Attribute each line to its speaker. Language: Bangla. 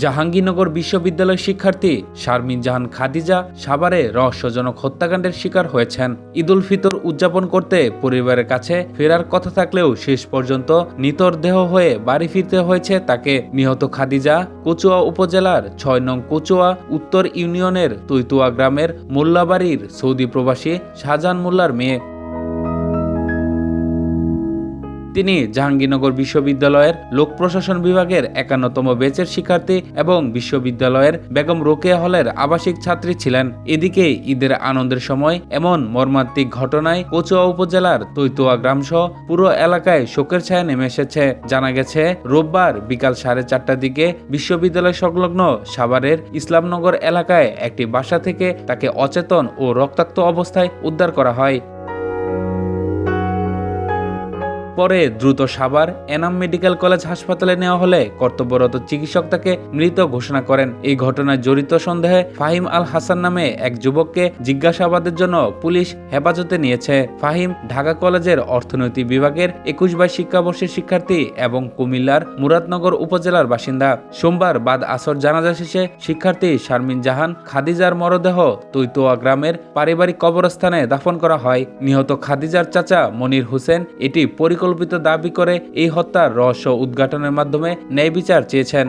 Speaker 1: জাহাঙ্গীরনগর বিশ্ববিদ্যালয়ের শিক্ষার্থী শারমিন জাহান খাদিজা সাভারে রহস্যজনক হত্যাকাণ্ডের শিকার হয়েছেন। ঈদুল ফিতর উদযাপন করতে পরিবারের কাছে ফেরার কথা থাকলেও শেষ পর্যন্ত নিথর দেহ হয়ে বাড়ি ফিরতে হয়েছে তাকে। নিহত খাদিজা কচুয়া উপজেলার ৬ নং কচুয়া উত্তর ইউনিয়নের তৈতুয়া গ্রামের মোল্লাবাড়ির সৌদি প্রবাসী শাহজাহান মোল্লার মেয়ে। তিনি জাহাঙ্গীরনগর বিশ্ববিদ্যালয়ের লোক প্রশাসন বিভাগের ৫১তম ব্যাচের শিক্ষার্থী এবং বিশ্ববিদ্যালয়ের বেগম রোকেয়া হলের আবাসিক ছাত্রী ছিলেন। এদিকে ঈদের আনন্দের সময় এমন মর্মান্তিক ঘটনায় কচুয়া উপজেলার তৈতুয়া গ্রামসহ পুরো এলাকায় শোকের ছায়া নেমে এসেছে। জানা গেছে, রোববার বিকাল ৪:৩০টার দিকে বিশ্ববিদ্যালয় সংলগ্ন সাভারের ইসলামনগর এলাকায় একটি বাসা থেকে তাকে অচেতন ও রক্তাক্ত অবস্থায় উদ্ধার করা হয়। পরে দ্রুত সাভার এনাম মেডিকেল কলেজ হাসপাতালে নেওয়া হলে কর্তব্যরত চিকিৎসক তাকে মৃত ঘোষণা করেন। এই ঘটনায় জড়িত সন্দেহে ফাহিম আল হাসান নামে এক যুবককে জিজ্ঞাসাবাদের জন্য পুলিশ হেফাজতে নিয়েছে। ফাহিম ঢাকা কলেজের অর্থনৈতিক বিভাগের ২১-২২ শিক্ষাবর্ষের শিক্ষার্থী এবং কুমিল্লার মুরাদনগর উপজেলার বাসিন্দা। সোমবার বাদ আসর জানাজা শেষে শিক্ষার্থী শারমিন জাহান খাদিজার মরদেহ তৈতুয়া গ্রামের পারিবারিক কবরস্থানে দাফন করা হয়। নিহত খাদিজার চাচা মনির হোসেন এটি পরিকল্পিত দাবি করে এই হত্যার রহস্য উদ্ঘাটনের মাধ্যমে ন্যায় বিচার চেয়েছেন।